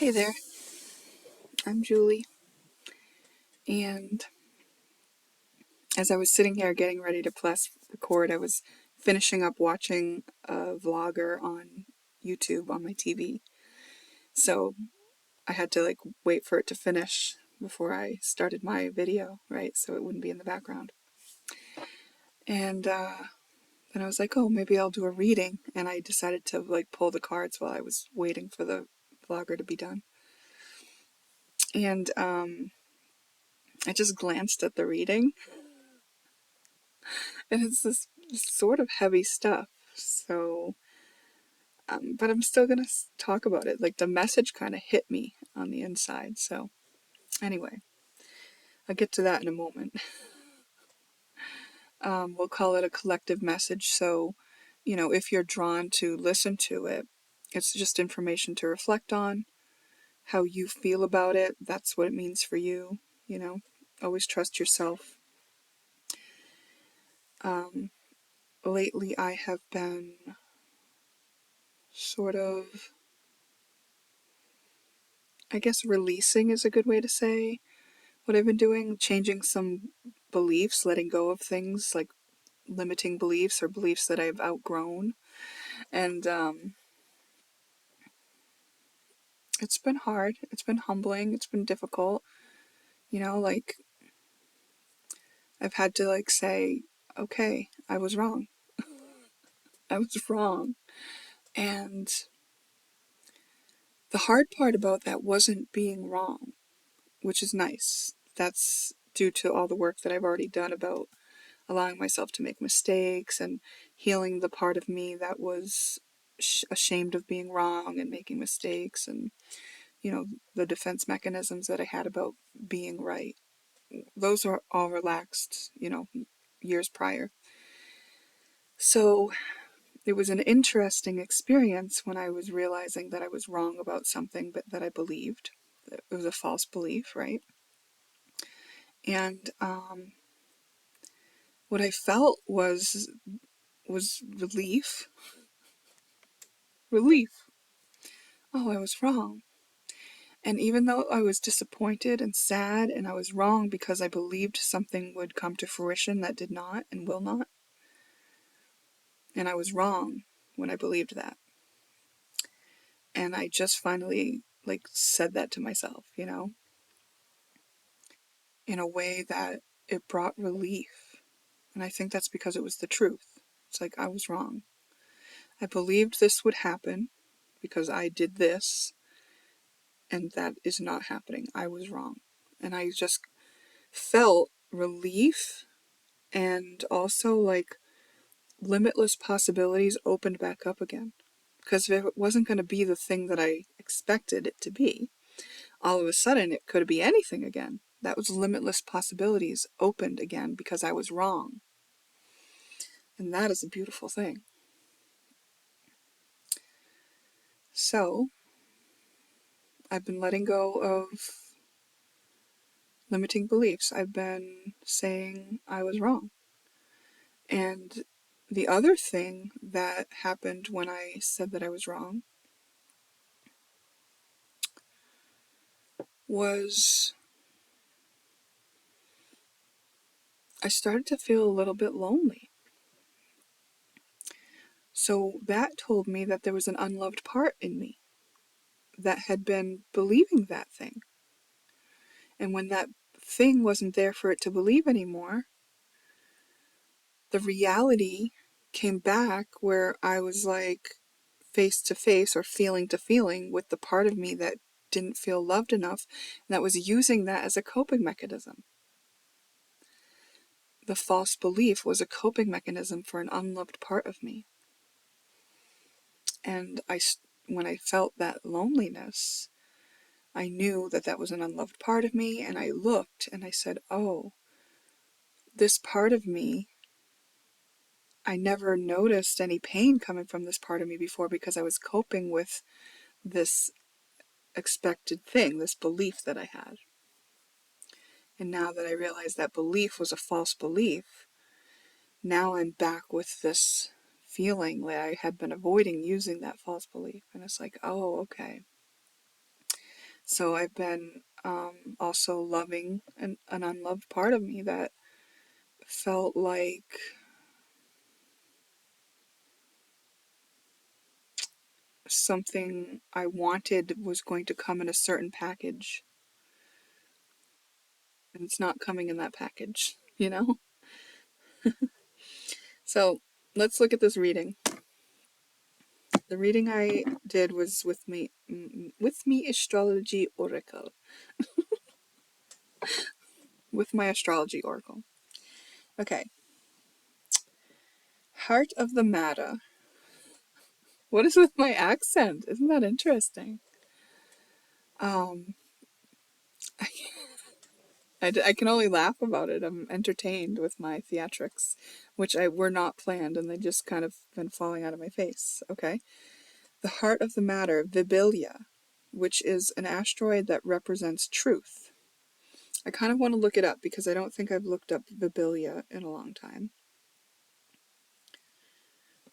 Hey there, I'm Julie, and as I was sitting here getting ready to press record, I was finishing up watching a vlogger on YouTube on my TV. So I had to wait for it to finish before I started my video, right? So it wouldn't be in the background. And then I was like, oh, maybe I'll do a reading, and I decided to pull the cards while I was waiting for the vlogger to be done. And I just glanced at the reading, and it's this sort of heavy stuff. So, but I'm still gonna talk about it. Like, the message kind of hit me on the inside. So, anyway, I'll get to that in a moment. We'll call it a collective message. So, if you're drawn to listen to it, it's just information to reflect on, how you feel about it. That's what it means for you. Always trust yourself. Lately, I have been sort of, I guess releasing is a good way to say what I've been doing, changing some beliefs, letting go of things like limiting beliefs or beliefs that I've outgrown. And it's been hard. It's been humbling. It's been difficult. I've had to say, okay, I was wrong. I was wrong. And the hard part about that wasn't being wrong, which is nice. That's due to all the work that I've already done about allowing myself to make mistakes and healing the part of me that was ashamed of being wrong and making mistakes, and the defense mechanisms that I had about being right. Those are all relaxed, years prior. So it was an interesting experience when I was realizing that I was wrong about something, but that I believed. It was a false belief, right? And what I felt was relief. Relief. Oh, I was wrong. And even though I was disappointed and sad, and I was wrong because I believed something would come to fruition that did not and will not, and I was wrong when I believed that. And I just finally said that to myself, in a way that it brought relief. And I think that's because it was the truth. It's like, I was wrong. I believed this would happen because I did this, and that is not happening. I was wrong. And I just felt relief, and also limitless possibilities opened back up again. Because if it wasn't going to be the thing that I expected it to be, all of a sudden it could be anything again. That was limitless possibilities opened again because I was wrong. And that is a beautiful thing. So, I've been letting go of limiting beliefs. I've been saying I was wrong. And the other thing that happened when I said that I was wrong was I started to feel a little bit lonely. So that told me that there was an unloved part in me that had been believing that thing. And when that thing wasn't there for it to believe anymore, the reality came back where I was face to face or feeling to feeling with the part of me that didn't feel loved enough, and that was using that as a coping mechanism. The false belief was a coping mechanism for an unloved part of me. And when I felt that loneliness, I knew that that was an unloved part of me, and I looked and I said, oh, this part of me, I never noticed any pain coming from this part of me before because I was coping with this expected thing, this belief that I had. And now that I realized that belief was a false belief, now I'm back with this feeling that I had been avoiding using that false belief. And it's like, oh, okay. So I've been also loving an unloved part of me that felt like something I wanted was going to come in a certain package, and it's not coming in that package, you know? So let's look at this reading. The reading I did was with me astrology oracle. With my astrology oracle. Okay. Heart of the matter. What is with my accent? Isn't that interesting? Um, I can only laugh about it. I'm entertained with my theatrics, which were not planned, and they just kind of been falling out of my face. Okay. The heart of the matter, Vibilia, which is an asteroid that represents truth. I kind of want to look it up because I don't think I've looked up Vibilia in a long time.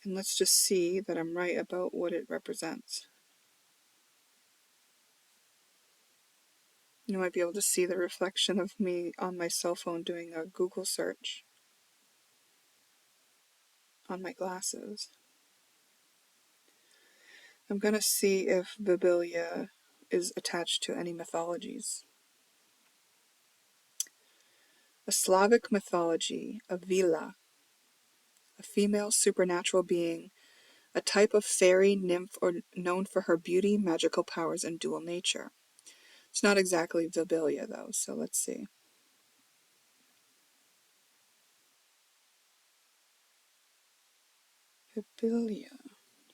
And let's just see that I'm right about what it represents. You might be able to see the reflection of me on my cell phone doing a Google search on my glasses. I'm going to see if Vibilia is attached to any mythologies. A Slavic mythology, a Vila, a female supernatural being, a type of fairy nymph or known for her beauty, magical powers, and dual nature. It's not exactly Vibilia though, so let's see. Vibilia.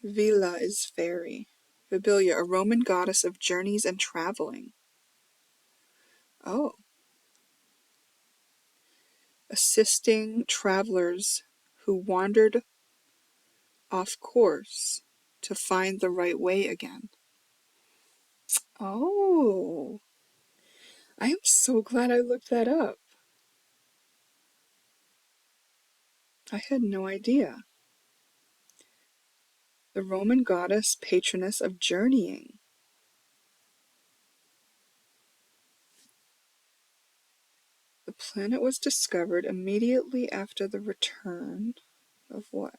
Vila is fairy. Vibilia, a Roman goddess of journeys and traveling. Oh. Assisting travelers who wandered off course to find the right way again. Oh. I am so glad I looked that up. I had no idea. The Roman goddess patroness of journeying. The planet was discovered immediately after the return of what?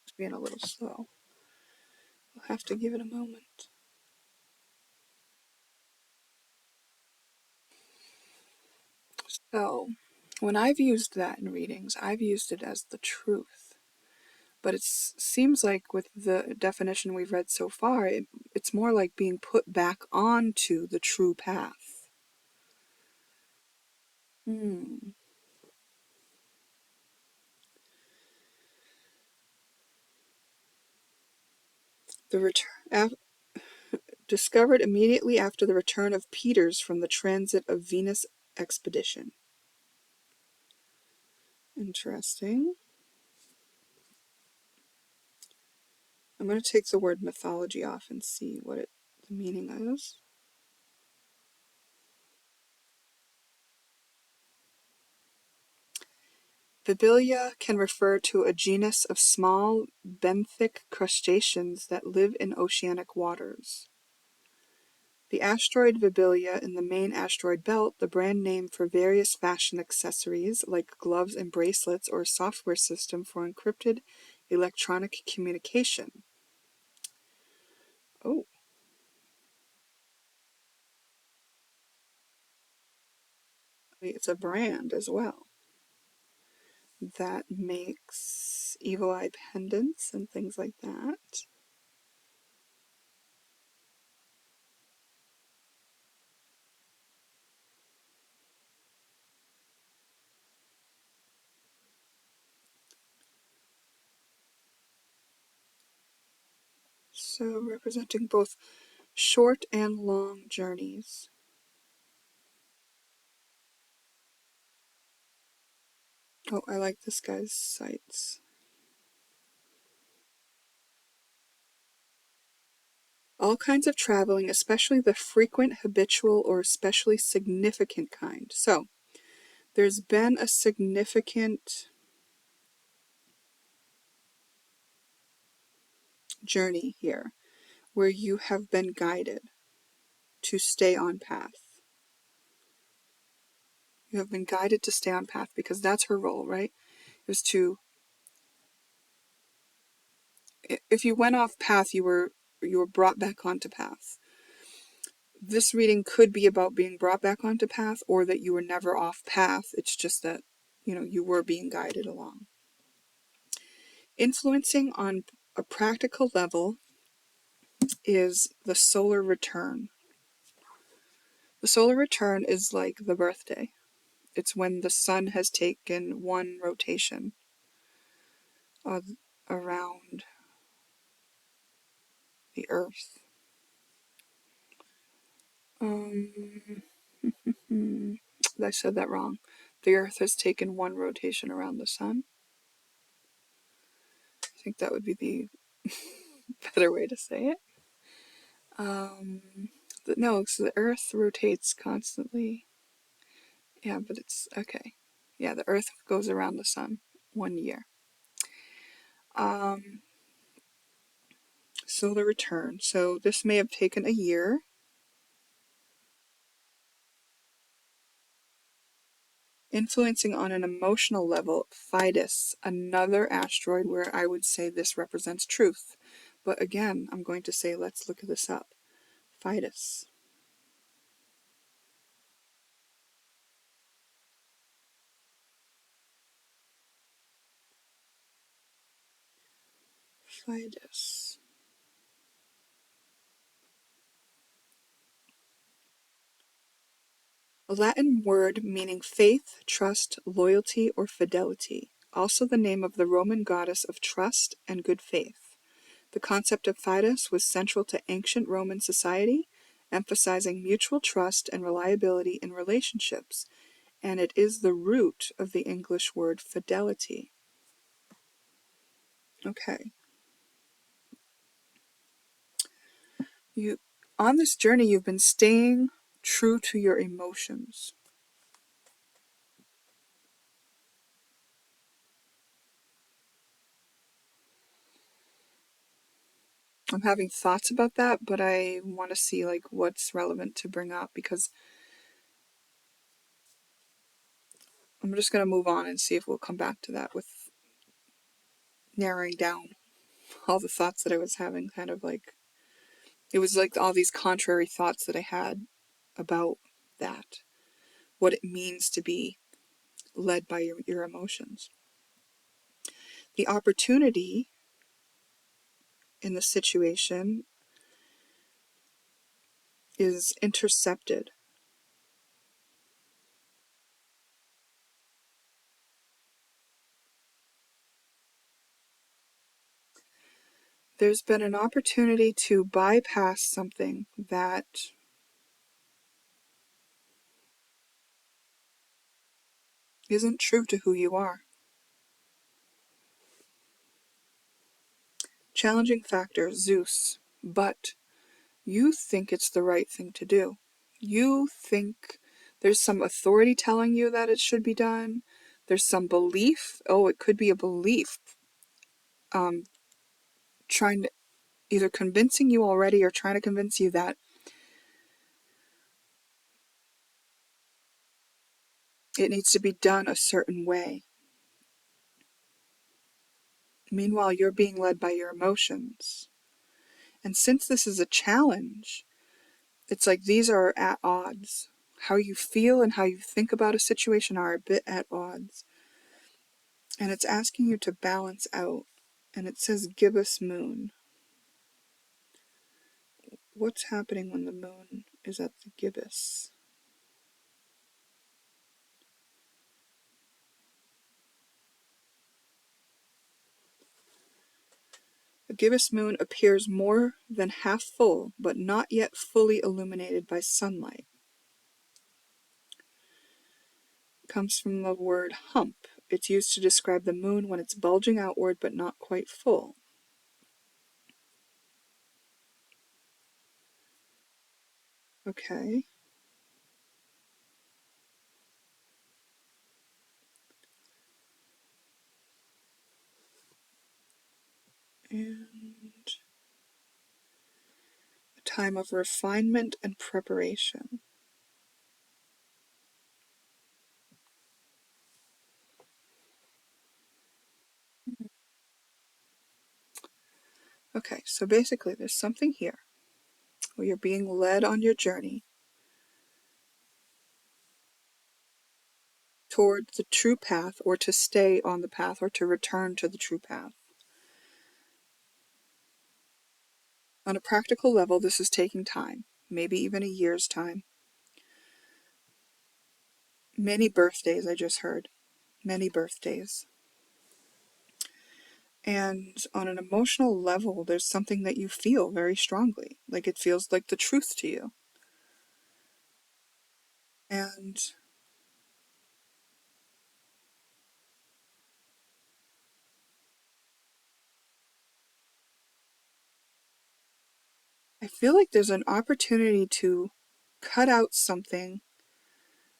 It's being a little slow. We'll have to give it a moment. So, when I've used that in readings, I've used it as the truth. But it seems like with the definition we've read so far, it's more like being put back onto the true path. Hmm. The return discovered immediately after the return of Peters from the transit of Venus expedition. Interesting. I'm going to take the word mythology off and see what the meaning is. Vibilia can refer to a genus of small benthic crustaceans that live in oceanic waters. The asteroid Vibilia in the main asteroid belt, the brand name for various fashion accessories like gloves and bracelets or a software system for encrypted electronic communication. Oh. It's a brand as well that makes evil eye pendants and things like that. So representing both short and long journeys. Oh, I like this guy's sights. All kinds of traveling, especially the frequent, habitual, or especially significant kind. So, there's been a significant journey here where you have been guided to stay on path. You have been guided to stay on path because that's her role, right? Is to, if you went off path, you were brought back onto path. This reading could be about being brought back onto path, or that you were never off path. It's just that, you were being guided along. Influencing on a practical level is the solar return. The solar return is like the birthday. It's when the sun has taken one rotation around the earth. I said that wrong. The earth has taken one rotation around the sun. I think that would be the better way to say it. No, so the earth rotates constantly. Yeah, but it's okay. Yeah, the earth goes around the sun 1 year. Solar return. So this may have taken a year. Influencing on an emotional level, Fidus, another asteroid where I would say this represents truth. But again, I'm going to say let's look this up. Fidus. Fidus. A Latin word meaning faith, trust, loyalty, or fidelity. Also the name of the Roman goddess of trust and good faith. The concept of Fidus was central to ancient Roman society, emphasizing mutual trust and reliability in relationships, and it is the root of the English word fidelity. Okay. On this journey, you've been staying true to your emotions. I'm having thoughts about that, but I want to see what's relevant to bring up, because I'm just going to move on and see if we'll come back to that with narrowing down all the thoughts that I was having. It was like all these contrary thoughts that I had about that, what it means to be led by your emotions. The opportunity in the situation is intercepted. There's been an opportunity to bypass something that isn't true to who you are. Challenging factor, Zeus, but you think it's the right thing to do. You think there's some authority telling you that it should be done. There's some belief. Oh, it could be a belief. Trying to either convincing you already or trying to convince you that it needs to be done a certain way. Meanwhile, you're being led by your emotions. And since this is a challenge, it's like these are at odds. How you feel and how you think about a situation are a bit at odds. And it's asking you to balance out. And it says gibbous moon. What's happening when the moon is at the gibbous? A gibbous moon appears more than half full, but not yet fully illuminated by sunlight. It comes from the word hump. It's used to describe the moon when it's bulging outward but not quite full. Okay. And time of refinement and preparation. Okay, so basically there's something here where you're being led on your journey toward the true path, or to stay on the path, or to return to the true path. On a practical level, this is taking time, maybe even a year's time. Many birthdays, I just heard. Many birthdays. And on an emotional level, there's something that you feel very strongly. Like it feels like the truth to you. And I feel like there's an opportunity to cut out something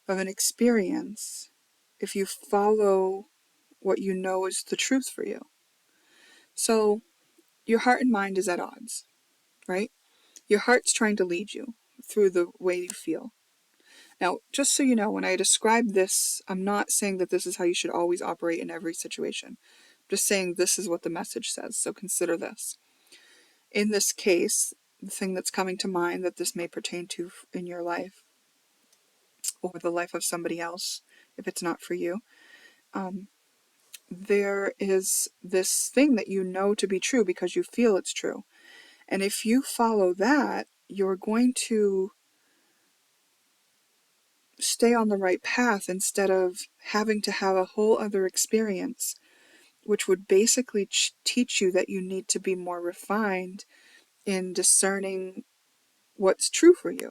of an experience if you follow what you know is the truth for you. So your heart and mind is at odds, right? Your heart's trying to lead you through the way you feel. Now, just so you know, when I describe this, I'm not saying that this is how you should always operate in every situation. I'm just saying this is what the message says, so consider this. In this case, the thing that's coming to mind that this may pertain to in your life, or the life of somebody else, if it's not for you, there is this thing that you know to be true because you feel it's true. And if you follow that, you're going to stay on the right path instead of having to have a whole other experience, which would basically teach you that you need to be more refined in discerning what's true for you.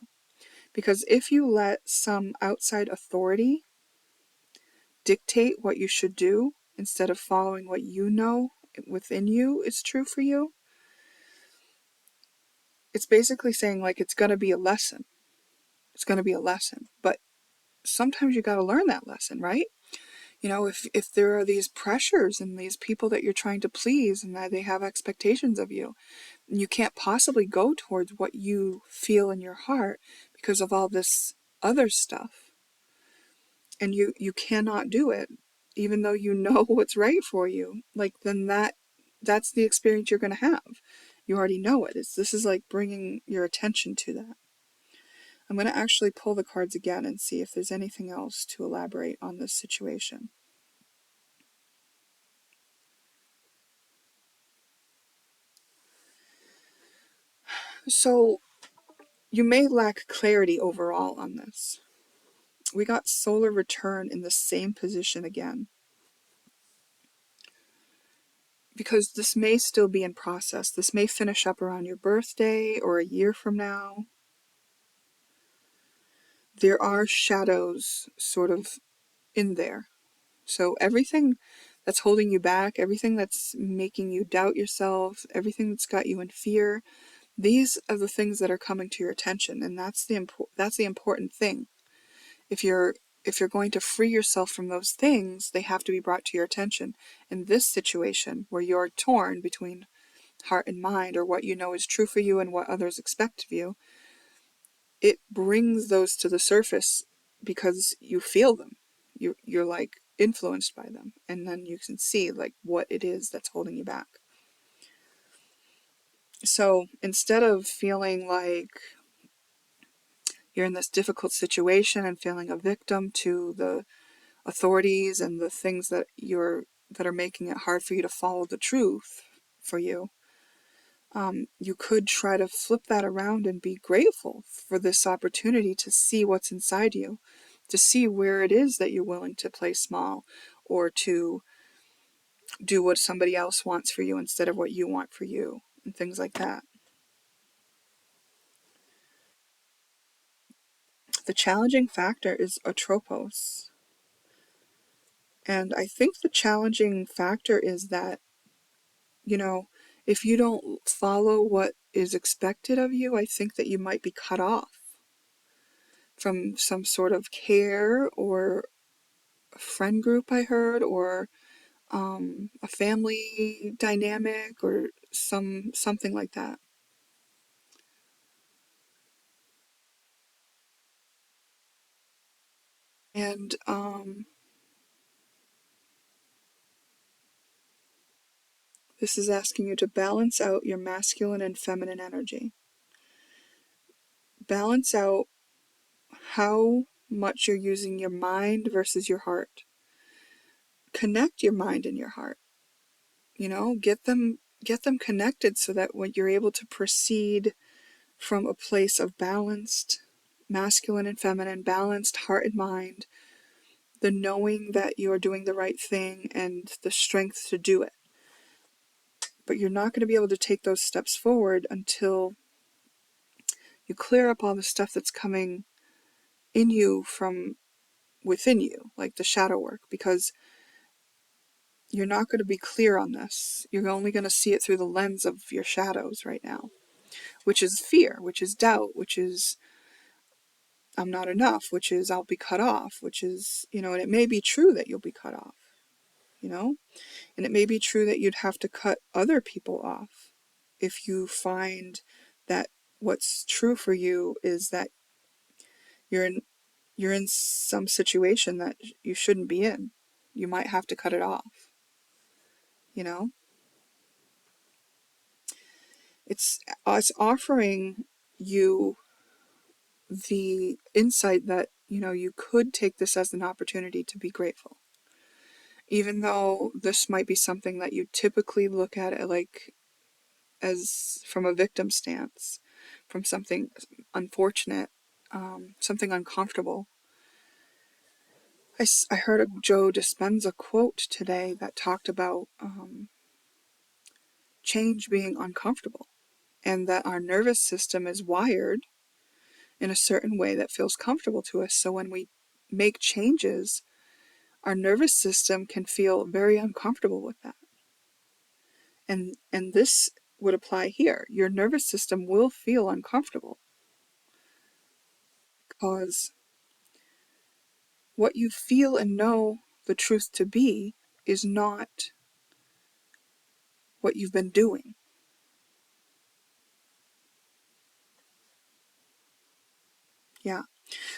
Because if you let some outside authority dictate what you should do instead of following what you know within you is true for you, it's basically saying, like, it's going to be a lesson. It's going to be a lesson. But sometimes you got to learn that lesson, right? You know, if there are these pressures and these people that you're trying to please and that they have expectations of you, and you can't possibly go towards what you feel in your heart because of all this other stuff, and you cannot do it, even though you know what's right for you, like, then that's the experience you're going to have. You already know it. This is like bringing your attention to that. I'm going to actually pull the cards again and see if there's anything else to elaborate on this situation. So you may lack clarity overall on this. We got solar return in the same position again, because this may still be in process. This may finish up around your birthday or a year from now. There are shadows sort of in there. So everything that's holding you back, everything that's making you doubt yourself, everything that's got you in fear, these are the things that are coming to your attention, and that's the important thing. If you're going to free yourself from those things, they have to be brought to your attention. In this situation, where you're torn between heart and mind, or what you know is true for you and what others expect of you, it brings those to the surface because you feel them. You're like influenced by them, and then you can see like what it is that's holding you back. So instead of feeling like you're in this difficult situation and feeling a victim to the authorities and the things that are making it hard for you to follow the truth for you, you could try to flip that around and be grateful for this opportunity to see what's inside you, to see where it is that you're willing to play small, or to do what somebody else wants for you instead of what you want for you, and things like that. The challenging factor is atropos. And I think the challenging factor is that, if you don't follow what is expected of you, I think that you might be cut off from some sort of care or a friend group, I heard, or a family dynamic, or something like that. And this is asking you to balance out your masculine and feminine energy. Balance out how much you're using your mind versus your heart. Connect your mind and your heart. Get them connected so that when you're able to proceed from a place of balanced masculine and feminine, balanced heart and mind, the knowing that you are doing the right thing and the strength to do it. But you're not going to be able to take those steps forward until you clear up all the stuff that's coming in you from within you, like the shadow work, because you're not going to be clear on this. You're only going to see it through the lens of your shadows right now, which is fear, which is doubt, which is I'm not enough, which is I'll be cut off, which is, and it may be true that you'll be cut off, and it may be true that you'd have to cut other people off if you find that what's true for you is that you're in you're in some situation that you shouldn't be in. You might have to cut it off, you know? It's us offering you the insight that, you could take this as an opportunity to be grateful. Even though this might be something that you typically look at it like as from a victim stance, from something unfortunate, something uncomfortable. I heard a Joe Dispenza quote today that talked about change being uncomfortable, and that our nervous system is wired in a certain way that feels comfortable to us. So when we make changes, our nervous system can feel very uncomfortable with that. And this would apply here. Your nervous system will feel uncomfortable because what you feel and know the truth to be is not what you've been doing. Yeah.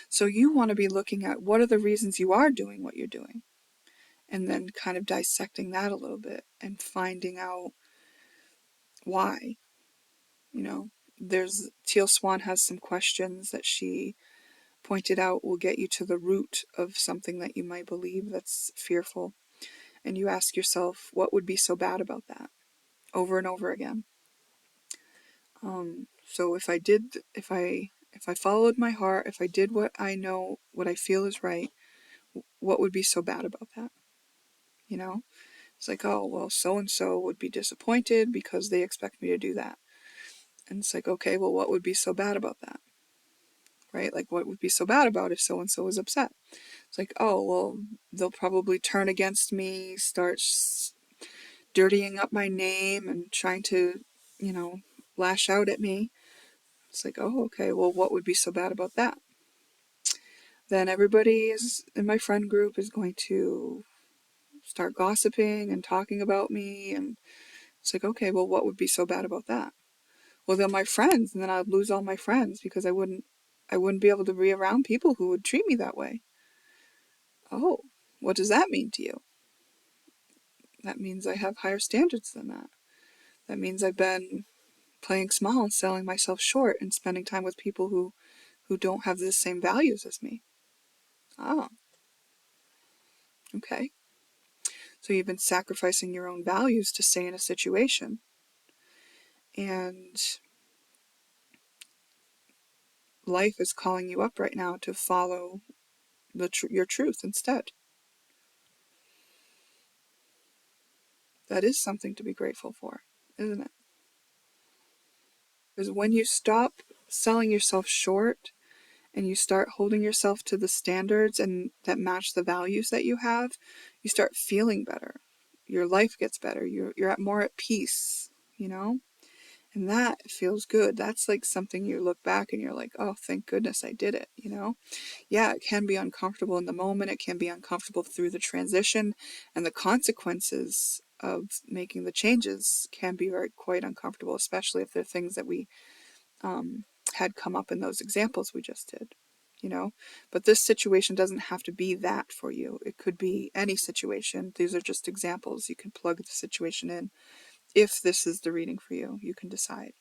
So you want to be looking at what are the reasons you are doing what you're doing, and then kind of dissecting that a little bit and finding out why. There's Teal Swan has some questions that she pointed out will get you to the root of something that you might believe that's fearful. And you ask yourself, what would be so bad about that? Over and over again. So if I followed my heart, if I did what I know, what I feel is right, what would be so bad about that? It's like, oh, well, so-and-so would be disappointed because they expect me to do that. And it's like, okay, well, what would be so bad about that? Right? Like, what would be so bad about if so-and-so was upset? It's like, oh, well, they'll probably turn against me, start dirtying up my name and trying to, lash out at me. It's like, oh, okay, well, what would be so bad about that? Then everybody is in my friend group is going to start gossiping and talking about me. And it's like, okay, well, what would be so bad about that? Well, they're my friends, and then I'd lose all my friends because I wouldn't be able to be around people who would treat me that way. Oh, what does that mean to you? That means I have higher standards than that. That means I've been playing small and selling myself short and spending time with people who don't have the same values as me. Oh, okay. So you've been sacrificing your own values to stay in a situation. And life is calling you up right now to follow your truth instead. That is something to be grateful for, isn't it? Because when you stop selling yourself short and you start holding yourself to the standards and that match the values that you have, you start feeling better. Your life gets better. You're more at peace, And that feels good. That's like something you look back and you're like, oh, thank goodness I did it, Yeah, it can be uncomfortable in the moment. It can be uncomfortable through the transition, and the consequences of making the changes can be quite uncomfortable, especially if they're things that we had come up in those examples we just did. But this situation doesn't have to be that for you. It could be any situation. These are just examples. You can plug the situation in. If this is the reading for you, you can decide.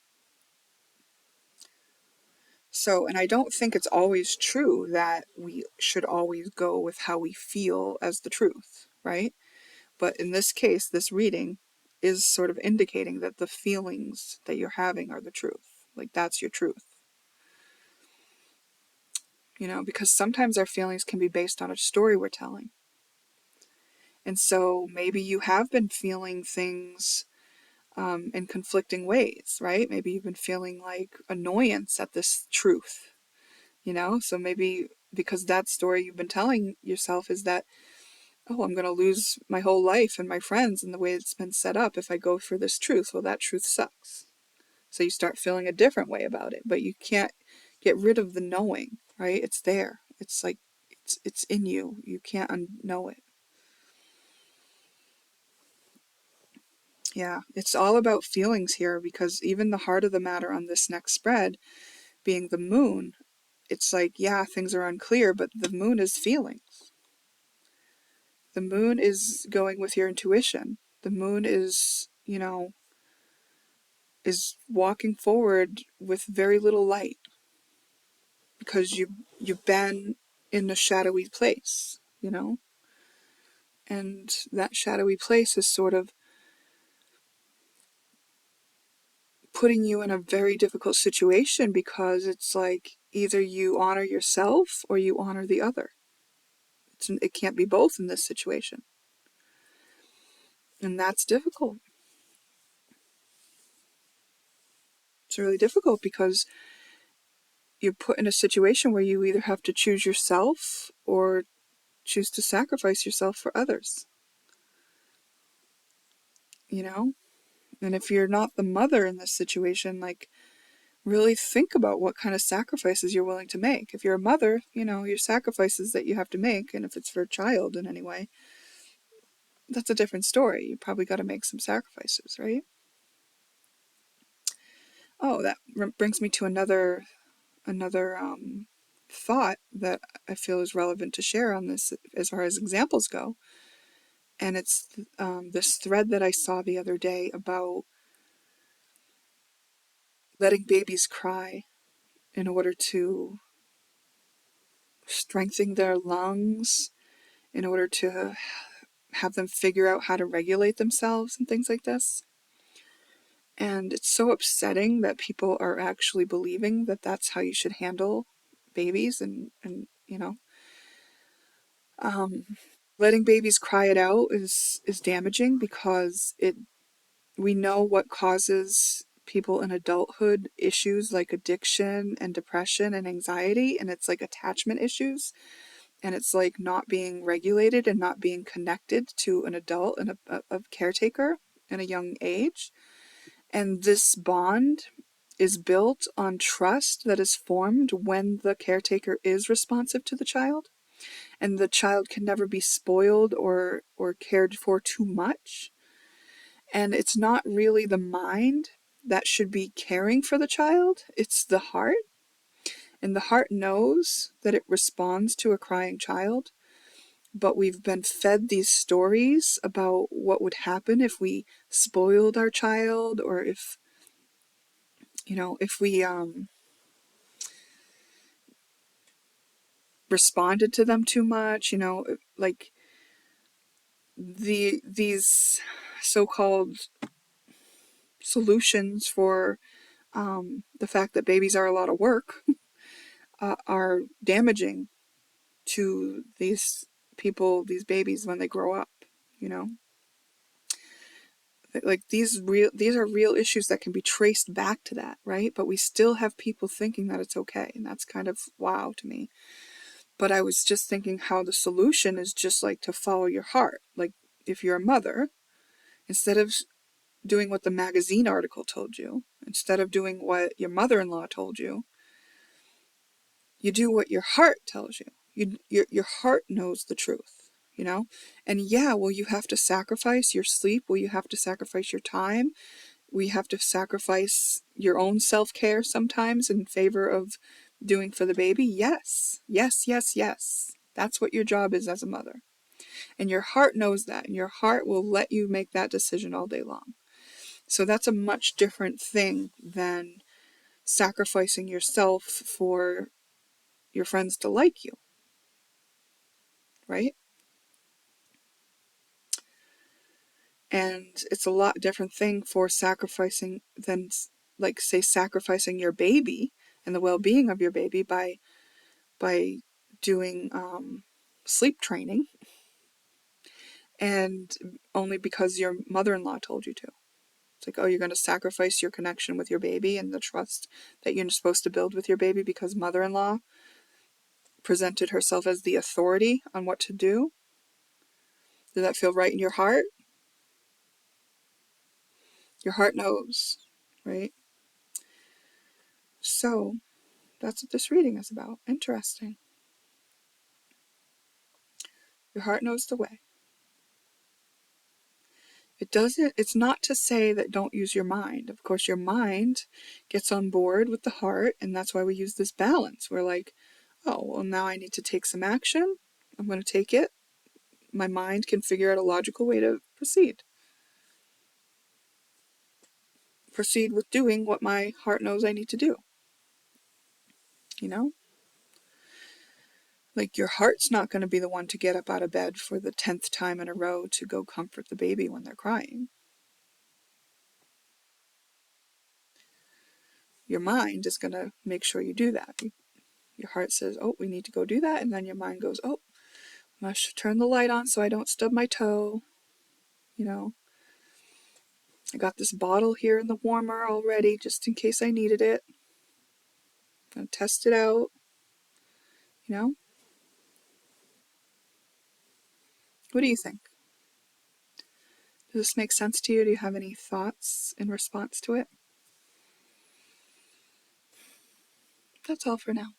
So, and I don't think it's always true that we should always go with how we feel as the truth, right? But in this case, this reading is sort of indicating that the feelings that you're having are the truth. Like, that's your truth. Because sometimes our feelings can be based on a story we're telling. And so maybe you have been feeling things in conflicting ways, right? Maybe you've been feeling like annoyance at this truth, So maybe because that story you've been telling yourself is that, oh, I'm going to lose my whole life and my friends and the way it's been set up if I go for this truth. Well, that truth sucks. So you start feeling a different way about it, but you can't get rid of the knowing, right? It's there. It's like, it's in you. You can't unknow it. Yeah, it's all about feelings here, because even the heart of the matter on this next spread, being the moon, it's like, yeah, things are unclear, but the moon is feelings. The moon is going with your intuition. The moon is, is walking forward with very little light, because you've been in a shadowy place, and that shadowy place is sort of putting you in a very difficult situation, because it's like either you honor yourself or you honor the other. It can't be both in this situation. And that's difficult. It's really difficult because you're put in a situation where you either have to choose yourself or choose to sacrifice yourself for others. And if you're not the mother in this situation, like, really think about what kind of sacrifices you're willing to make. If you're a mother, your sacrifices that you have to make, and if it's for a child in any way, that's a different story. You probably got to make some sacrifices, right? Oh, that brings me to another thought that I feel is relevant to share on this as far as examples go. And it's this thread that I saw the other day about letting babies cry in order to strengthen their lungs, in order to have them figure out how to regulate themselves and things like this. And it's so upsetting that people are actually believing that that's how you should handle babies, and letting babies cry it out is damaging, because we know what causes people in adulthood issues like addiction and depression and anxiety, and it's like attachment issues, and it's like not being regulated and not being connected to an adult and a caretaker in a young age. And this bond is built on trust that is formed when the caretaker is responsive to the child, and the child can never be spoiled or cared for too much. And it's not really the mind that should be caring for the child, it's the heart. And the heart knows that it responds to a crying child, but we've been fed these stories about what would happen if we spoiled our child, or if we responded to them too much, like these so-called solutions for the fact that babies are a lot of work are damaging to these people, these babies, when they grow up. Like, these are real issues that can be traced back to that, right? But we still have people thinking that it's okay, and that's kind of wow to me. But I was just thinking how the solution is just like to follow your heart. Like, if you're a mother, instead of doing what the magazine article told you, instead of doing what your mother-in-law told you, you do what your heart tells you. Your heart knows the truth, And yeah, will you have to sacrifice your sleep? Will you have to sacrifice your time? We have to sacrifice your own self-care sometimes in favor of doing for the baby? Yes. Yes, yes, yes. That's what your job is as a mother. And your heart knows that, and your heart will let you make that decision all day long. So that's a much different thing than sacrificing yourself for your friends to like you, right? And it's a lot different thing for sacrificing than, like, say, sacrificing your baby and the well-being of your baby by doing sleep training, and only because your mother-in-law told you to. It's like, oh, you're going to sacrifice your connection with your baby and the trust that you're supposed to build with your baby because mother-in-law presented herself as the authority on what to do? Does that feel right in your heart? Your heart knows, right? So that's what this reading is about. Interesting. Your heart knows the way. It's not to say that don't use your mind. Of course, your mind gets on board with the heart, and that's why we use this balance. We're like, oh, well, now I need to take some action. I'm going to take it. My mind can figure out a logical way to proceed. Proceed with doing what my heart knows I need to do. You know? Like, your heart's not going to be the one to get up out of bed for the 10th time in a row to go comfort the baby when they're crying. Your mind is going to make sure you do that. Your heart says, oh, we need to go do that. And then your mind goes, oh, I must turn the light on so I don't stub my toe. You know, I got this bottle here in the warmer already just in case I needed it. I'm going to test it out. You know? What do you think? Does this make sense to you? Do you have any thoughts in response to it? That's all for now.